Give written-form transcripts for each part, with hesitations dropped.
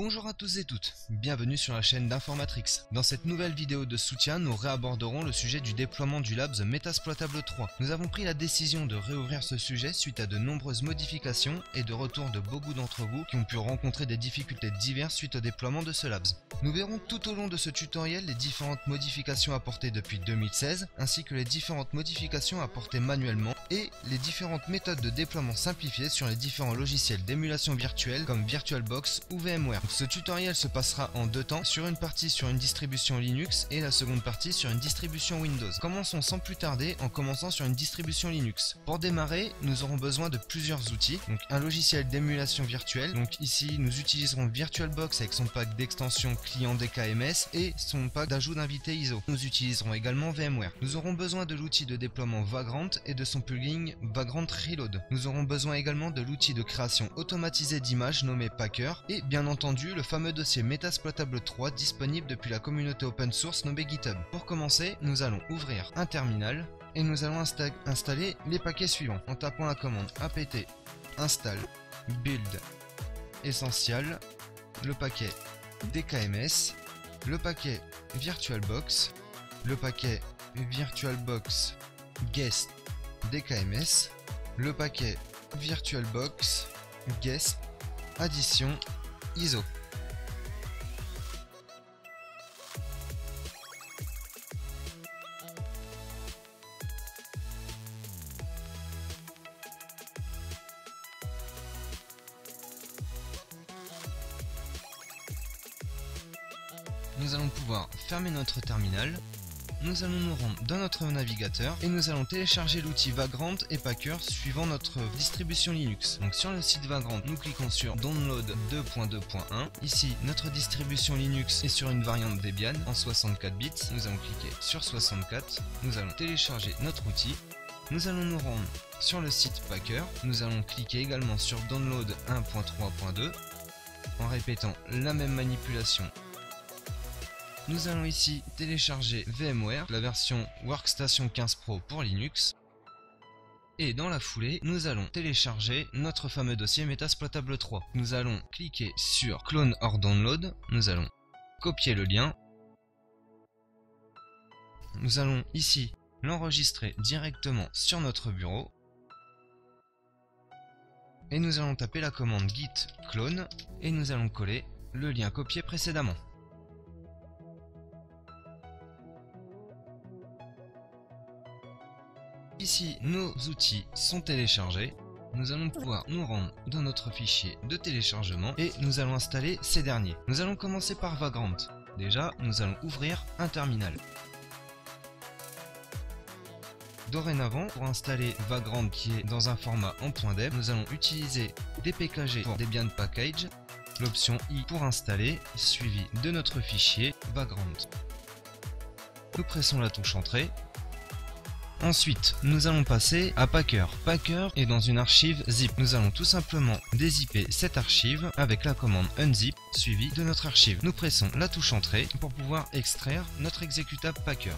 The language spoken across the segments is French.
Bonjour à tous et toutes, bienvenue sur la chaîne d'Informatrix. Dans cette nouvelle vidéo de soutien, nous réaborderons le sujet du déploiement du Labs Metasploitable 3. Nous avons pris la décision de réouvrir ce sujet suite à de nombreuses modifications et de retour de beaucoup d'entre vous qui ont pu rencontrer des difficultés diverses suite au déploiement de ce Labs. Nous verrons tout au long de ce tutoriel les différentes modifications apportées depuis 2016, ainsi que les différentes modifications apportées manuellement et les différentes méthodes de déploiement simplifiées sur les différents logiciels d'émulation virtuelle comme VirtualBox ou VMware. Ce tutoriel se passera en deux temps, sur une partie sur une distribution Linux et la seconde partie sur une distribution Windows. Commençons sans plus tarder en commençant sur une distribution Linux. Pour démarrer, nous aurons besoin de plusieurs outils, donc un logiciel d'émulation virtuelle. Donc ici, nous utiliserons VirtualBox avec son pack d'extension client DKMS et son pack d'ajout d'invités ISO. Nous utiliserons également VMware. Nous aurons besoin de l'outil de déploiement Vagrant et de son plugin Vagrant Reload. Nous aurons besoin également de l'outil de création automatisée d'images nommé Packer et bien entendu le fameux dossier Metasploitable 3 disponible depuis la communauté open source nommée GitHub. Pour commencer, nous allons ouvrir un terminal et nous allons installer les paquets suivants en tapant la commande apt install build essential, le paquet DKMS, le paquet VirtualBox, le paquet VirtualBox guest DKMS, le paquet VirtualBox guest addition ISO. Nous allons pouvoir fermer notre terminal. Nous allons nous rendre dans notre navigateur et nous allons télécharger l'outil Vagrant et Packer suivant notre distribution Linux. Donc sur le site Vagrant, nous cliquons sur Download 2.2.1. Ici, notre distribution Linux est sur une variante Debian en 64 bits. Nous allons cliquer sur 64. Nous allons télécharger notre outil. Nous allons nous rendre sur le site Packer. Nous allons cliquer également sur Download 1.3.2 en répétant la même manipulation. Nous allons ici télécharger VMware, la version Workstation 15 Pro pour Linux. Et dans la foulée, nous allons télécharger notre fameux dossier Metasploitable 3. Nous allons cliquer sur Clone or Download. Nous allons copier le lien. Nous allons ici l'enregistrer directement sur notre bureau. Et nous allons taper la commande git clone et nous allons coller le lien copié précédemment. Ici, nos outils sont téléchargés. Nous allons pouvoir nous rendre dans notre fichier de téléchargement et nous allons installer ces derniers. Nous allons commencer par Vagrant. Déjà, nous allons ouvrir un terminal. Dorénavant, pour installer Vagrant qui est dans un format en .deb, nous allons utiliser dpkg pour Debian Package, l'option I pour installer, suivi de notre fichier Vagrant. Nous pressons la touche Entrée. Ensuite, nous allons passer à Packer. Packer est dans une archive zip. Nous allons tout simplement dézipper cette archive avec la commande unzip suivie de notre archive. Nous pressons la touche Entrée pour pouvoir extraire notre exécutable Packer.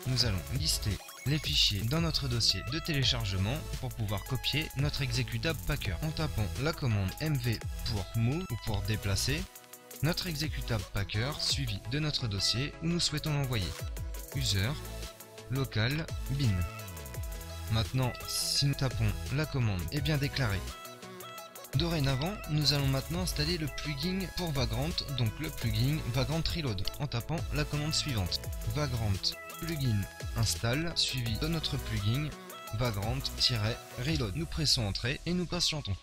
Nous allons lister les fichiers dans notre dossier de téléchargement pour pouvoir copier notre exécutable Packer. En tapant la commande mv pour move ou pour déplacer notre exécutable Packer suivi de notre dossier où nous souhaitons l'envoyer. User, local, bin. Maintenant, si nous tapons la commande est bien déclarée. Dorénavant, nous allons maintenant installer le plugin pour Vagrant, donc le plugin Vagrant Reload, en tapant la commande suivante. Vagrant plugin install, suivi de notre plugin Vagrant-reload. Nous pressons Entrée et nous patientons.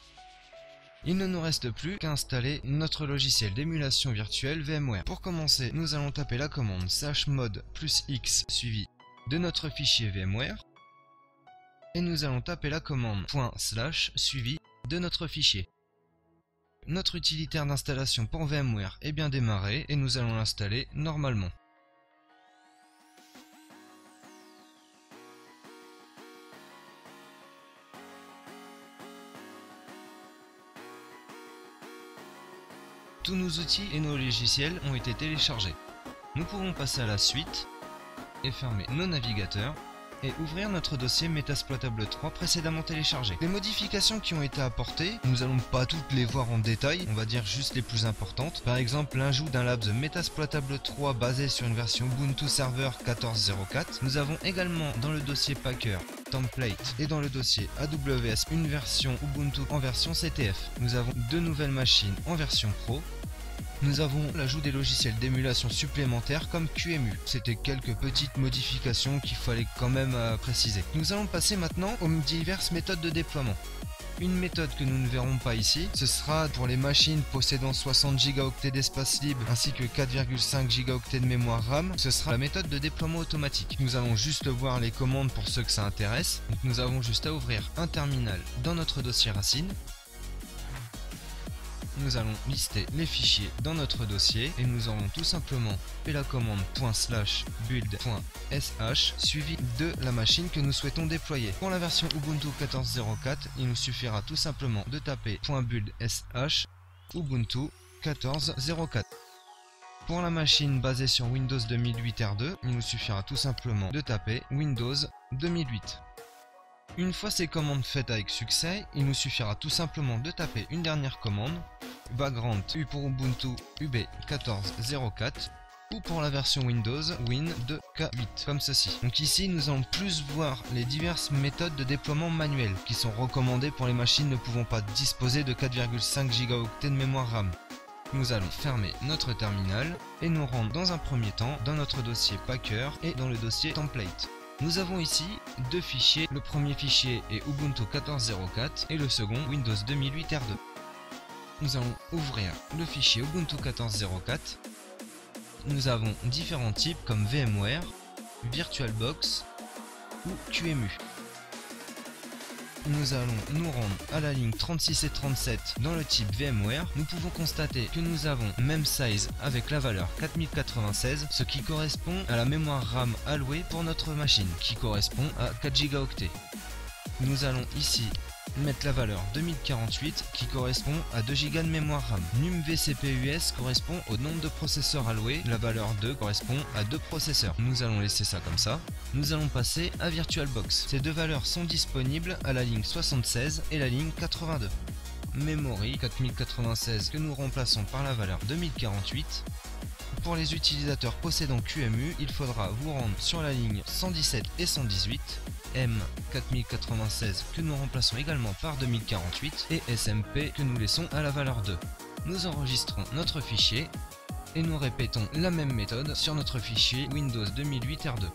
Il ne nous reste plus qu'à installer notre logiciel d'émulation virtuelle VMware. Pour commencer, nous allons taper la commande /mod +x suivi de notre fichier VMware. Et nous allons taper la commande // suivi de notre fichier. Notre utilitaire d'installation pour VMware est bien démarré et nous allons l'installer normalement. Tous nos outils et nos logiciels ont été téléchargés. Nous pouvons passer à la suite et fermer nos navigateurs et ouvrir notre dossier Metasploitable 3 précédemment téléchargé. Les modifications qui ont été apportées, nous allons pas toutes les voir en détail, on va dire juste les plus importantes. Par exemple, l'ajout d'un labs Metasploitable 3 basé sur une version Ubuntu Server 14.04. Nous avons également dans le dossier Packer, Template et dans le dossier AWS une version Ubuntu en version CTF. Nous avons 2 nouvelles machines en version Pro. Nous avons l'ajout des logiciels d'émulation supplémentaires comme QEMU. C'était quelques petites modifications qu'il fallait quand même préciser. Nous allons passer maintenant aux diverses méthodes de déploiement. Une méthode que nous ne verrons pas ici, ce sera pour les machines possédant 60 Go d'espace libre ainsi que 4,5 Go de mémoire RAM, ce sera la méthode de déploiement automatique. Nous allons juste voir les commandes pour ceux que ça intéresse. Donc nous avons juste à ouvrir un terminal dans notre dossier racine. Nous allons lister les fichiers dans notre dossier et nous allons tout simplement faire la commande ./build.sh suivi de la machine que nous souhaitons déployer. Pour la version Ubuntu 14.04, il nous suffira tout simplement de taper .build.sh Ubuntu 14.04. Pour la machine basée sur Windows 2008 R2, il nous suffira tout simplement de taper Windows 2008. Une fois ces commandes faites avec succès, il nous suffira tout simplement de taper une dernière commande, vagrant U pour Ubuntu UB 14.04 ou pour la version Windows Win2K8 comme ceci. Donc ici nous allons plus voir les diverses méthodes de déploiement manuel qui sont recommandées pour les machines ne pouvant pas disposer de 4,5 Go de mémoire RAM. Nous allons fermer notre terminal et nous rendre dans un premier temps dans notre dossier Packer et dans le dossier Template. Nous avons ici 2 fichiers, le premier fichier est Ubuntu 14.04 et le second Windows 2008 R2. Nous allons ouvrir le fichier Ubuntu 14.04. Nous avons différents types comme VMware, VirtualBox ou QEMU. Nous allons nous rendre à la ligne 36 et 37 dans le type VMware. Nous pouvons constater que nous avons même size avec la valeur 4096, ce qui correspond à la mémoire RAM allouée pour notre machine, qui correspond à 4 Go. Nous allons ici mettre la valeur 2048 qui correspond à 2 Go de mémoire RAM. NumVCPUS correspond au nombre de processeurs alloués, la valeur 2 correspond à 2 processeurs. Nous allons laisser ça comme ça. Nous allons passer à VirtualBox. Ces deux valeurs sont disponibles à la ligne 76 et la ligne 82. Memory 4096 que nous remplaçons par la valeur 2048. Pour les utilisateurs possédant QEMU, il faudra vous rendre sur la ligne 117 et 118, M4096 que nous remplaçons également par 2048 et SMP que nous laissons à la valeur 2. Nous enregistrons notre fichier et nous répétons la même méthode sur notre fichier Windows 2008 R2.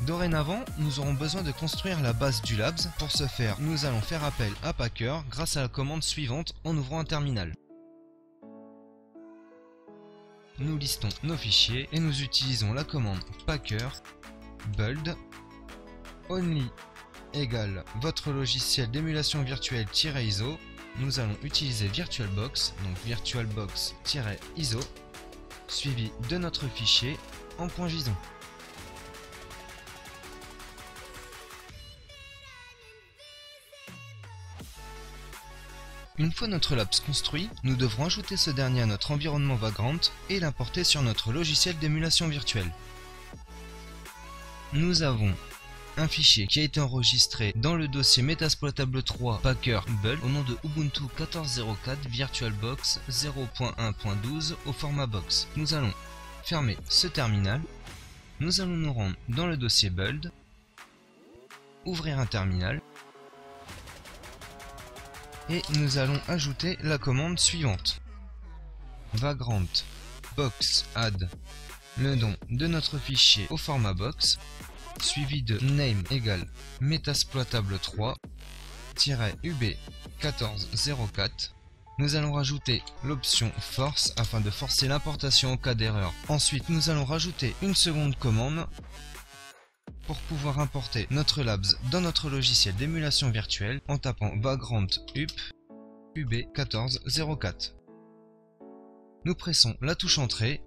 Dorénavant, nous aurons besoin de construire la base du Labs. Pour ce faire, nous allons faire appel à Packer grâce à la commande suivante en ouvrant un terminal. Nous listons nos fichiers et nous utilisons la commande Packer build only égale votre logiciel d'émulation virtuelle-ISO. Nous allons utiliser VirtualBox, donc VirtualBox-ISO suivi de notre fichier en .json. Une fois notre Labs construit, nous devrons ajouter ce dernier à notre environnement Vagrant et l'importer sur notre logiciel d'émulation virtuelle. Nous avons un fichier qui a été enregistré dans le dossier Metasploitable 3 Packer build au nom de Ubuntu 14.04 VirtualBox 0.1.12 au format box. Nous allons fermer ce terminal. Nous allons nous rendre dans le dossier build, ouvrir un terminal. Et nous allons ajouter la commande suivante. Vagrant box add le nom de notre fichier au format box, suivi de name égale Metasploitable 3 UB 14.04. Nous allons rajouter l'option force afin de forcer l'importation en cas d'erreur. Ensuite, nous allons rajouter une seconde commande pour pouvoir importer notre Labs dans notre logiciel d'émulation virtuelle en tapant vagrant up UB 14.04. Nous pressons la touche entrée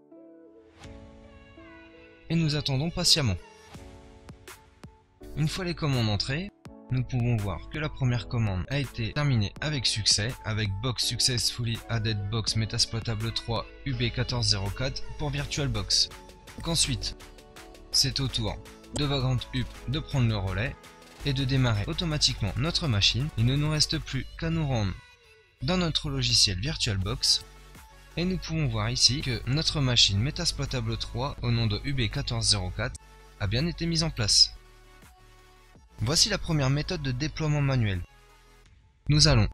et nous attendons patiemment. Une fois les commandes entrées, nous pouvons voir que la première commande a été terminée avec succès, avec Box Successfully Added Box Metasploitable 3 UB1404 pour VirtualBox. Ensuite, c'est au tour de Vagrant Up de prendre le relais et de démarrer automatiquement notre machine. Il ne nous reste plus qu'à nous rendre dans notre logiciel VirtualBox et nous pouvons voir ici que notre machine Metasploitable 3 au nom de UB1404 a bien été mise en place. Voici la première méthode de déploiement manuel. Nous allons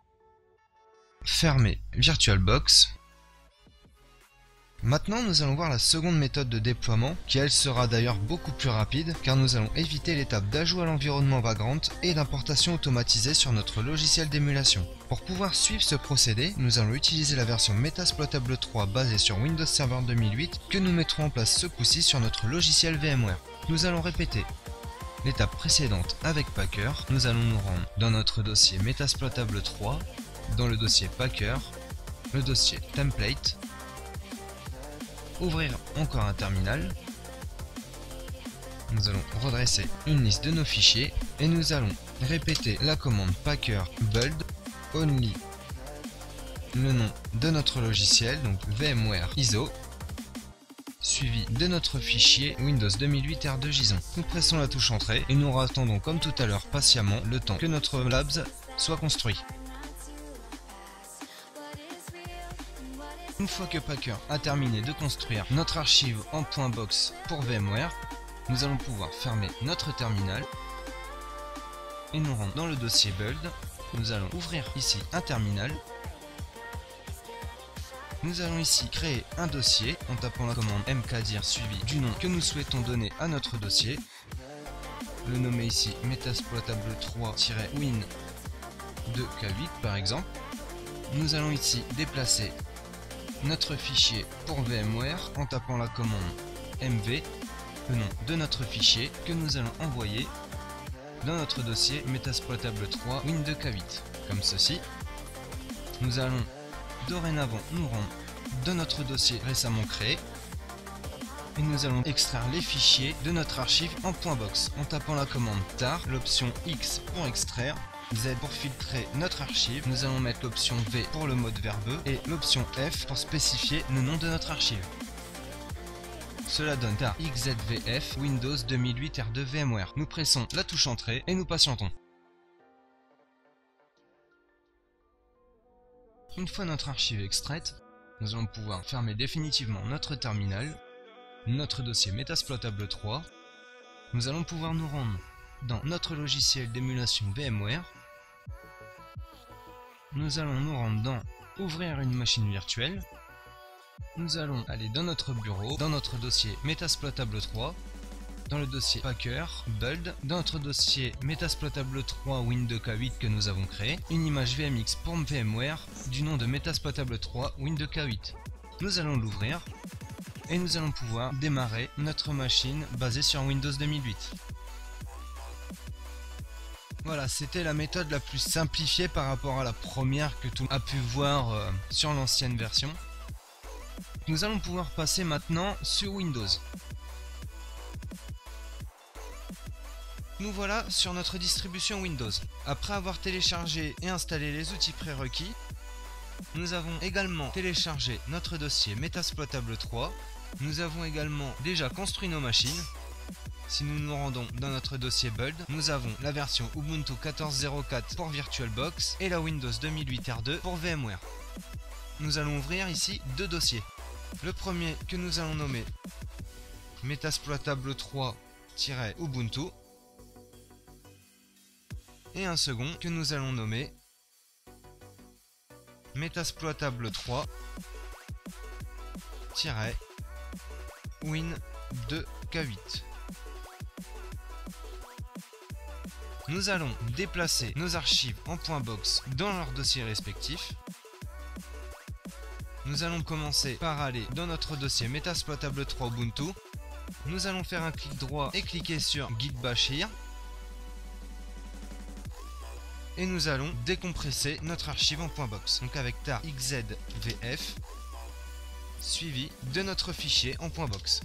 fermer VirtualBox. Maintenant, nous allons voir la seconde méthode de déploiement, qui elle sera d'ailleurs beaucoup plus rapide, car nous allons éviter l'étape d'ajout à l'environnement Vagrant et d'importation automatisée sur notre logiciel d'émulation. Pour pouvoir suivre ce procédé, nous allons utiliser la version Metasploitable 3 basée sur Windows Server 2008 que nous mettrons en place ce coup-ci sur notre logiciel VMware. Nous allons répéter l'étape précédente avec Packer. Nous allons nous rendre dans notre dossier Metasploitable 3, dans le dossier Packer, le dossier Template, ouvrir encore un terminal. Nous allons redresser une liste de nos fichiers et nous allons répéter la commande Packer build only le nom de notre logiciel, donc VMware ISO, suivi de notre fichier Windows 2008 R2JSON. Nous pressons la touche Entrée et nous attendons comme tout à l'heure patiemment le temps que notre Labs soit construit. Une fois que Packer a terminé de construire notre archive en .box pour VMware, nous allons pouvoir fermer notre terminal et nous rendre dans le dossier Build. Nous allons ouvrir ici un terminal. Nous allons ici créer un dossier en tapant la commande mkdir suivi du nom que nous souhaitons donner à notre dossier. Le nommer ici Metasploitable 3-win 2k8 par exemple. Nous allons ici déplacer notre fichier pour VMware en tapant la commande mv, le nom de notre fichier que nous allons envoyer dans notre dossier Metasploitable 3 Win 2k8, comme ceci. Nous allons dorénavant nous rendre dans notre dossier récemment créé et nous allons extraire les fichiers de notre archive en .box en tapant la commande tar, l'option X pour extraire, Z pour filtrer notre archive. Nous allons mettre l'option V pour le mode verbeux et l'option F pour spécifier le nom de notre archive. Cela donne tar XZVF Windows 2008 R2 VMware. Nous pressons la touche Entrée et nous patientons. Une fois notre archive extraite, nous allons pouvoir fermer définitivement notre terminal, notre dossier Metasploitable 3. Nous allons pouvoir nous rendre dans notre logiciel d'émulation VMware. Nous allons nous rendre dans Ouvrir une machine virtuelle. Nous allons aller dans notre bureau, dans notre dossier Metasploitable 3, dans le dossier Packer Build, dans notre dossier Metasploitable 3 Win 2k8 que nous avons créé, une image VMX pour VMware du nom de Metasploitable 3 Win 2k8. Nous allons l'ouvrir et nous allons pouvoir démarrer notre machine basée sur Windows 2008. Voilà, c'était la méthode la plus simplifiée par rapport à la première que tout le monde a pu voir sur l'ancienne version. Nous allons pouvoir passer maintenant sur Windows. Nous voilà sur notre distribution Windows. Après avoir téléchargé et installé les outils prérequis, nous avons également téléchargé notre dossier Metasploitable 3. Nous avons également déjà construit nos machines. Si nous nous rendons dans notre dossier Build, nous avons la version Ubuntu 14.04 pour VirtualBox et la Windows 2008 R2 pour VMware. Nous allons ouvrir ici deux dossiers. Le premier que nous allons nommer Metasploitable 3-Ubuntu et un second que nous allons nommer Metasploitable 3-Win 2k8. Nous allons déplacer nos archives en .box dans leurs dossiers respectifs. Nous allons commencer par aller dans notre dossier Metasploitable 3 Ubuntu. Nous allons faire un clic droit et cliquer sur Git Bash Here. Et nous allons décompresser notre archive en .box. Donc avec tar XZVF suivi de notre fichier en .box.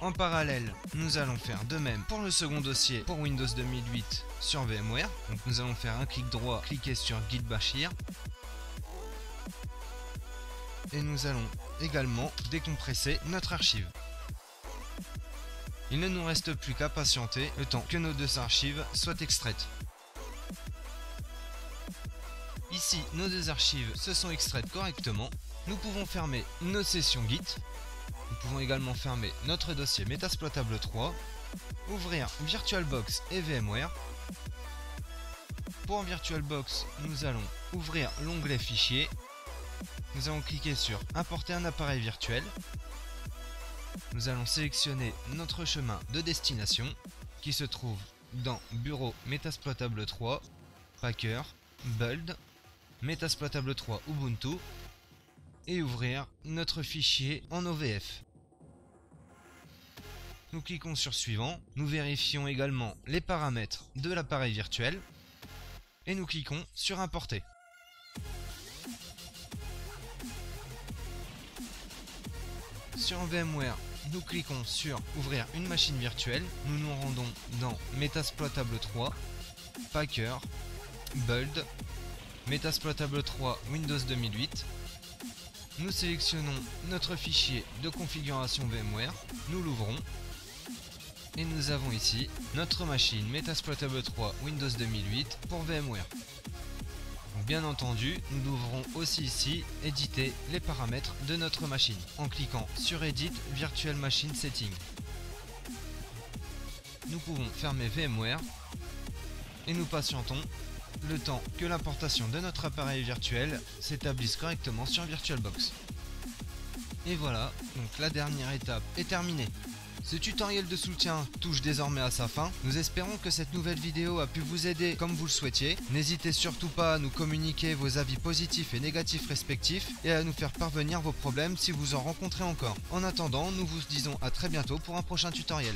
En parallèle, nous allons faire de même pour le second dossier pour Windows 2008 sur VMware. Donc nous allons faire un clic droit, cliquer sur Git Bashir. Et nous allons également décompresser notre archive. Il ne nous reste plus qu'à patienter le temps que nos deux archives soient extraites. Ici, nos deux archives se sont extraites correctement. Nous pouvons fermer nos sessions Git. Nous pouvons également fermer notre dossier Metasploitable 3, ouvrir VirtualBox et VMware. Pour VirtualBox, nous allons ouvrir l'onglet Fichiers. Nous allons cliquer sur Importer un appareil virtuel. Nous allons sélectionner notre chemin de destination qui se trouve dans Bureau Metasploitable 3, Packer, Build, Metasploitable 3 Ubuntu et ouvrir notre fichier en OVF. Nous cliquons sur Suivant, nous vérifions également les paramètres de l'appareil virtuel et nous cliquons sur Importer. Sur VMware, nous cliquons sur Ouvrir une machine virtuelle, nous nous rendons dans Metasploitable 3, Packer, Build, Metasploitable 3 Windows 2008. Nous sélectionnons notre fichier de configuration VMware, nous l'ouvrons et nous avons ici notre machine Metasploitable 3 Windows 2008 pour VMware. Donc, bien entendu, nous devrons aussi ici éditer les paramètres de notre machine en cliquant sur Edit Virtual Machine Setting. Nous pouvons fermer VMware et nous patientons le temps que l'importation de notre appareil virtuel s'établisse correctement sur VirtualBox. Et voilà, donc la dernière étape est terminée. Ce tutoriel de soutien touche désormais à sa fin. Nous espérons que cette nouvelle vidéo a pu vous aider comme vous le souhaitiez. N'hésitez surtout pas à nous communiquer vos avis positifs et négatifs respectifs et à nous faire parvenir vos problèmes si vous en rencontrez encore. En attendant, nous vous disons à très bientôt pour un prochain tutoriel.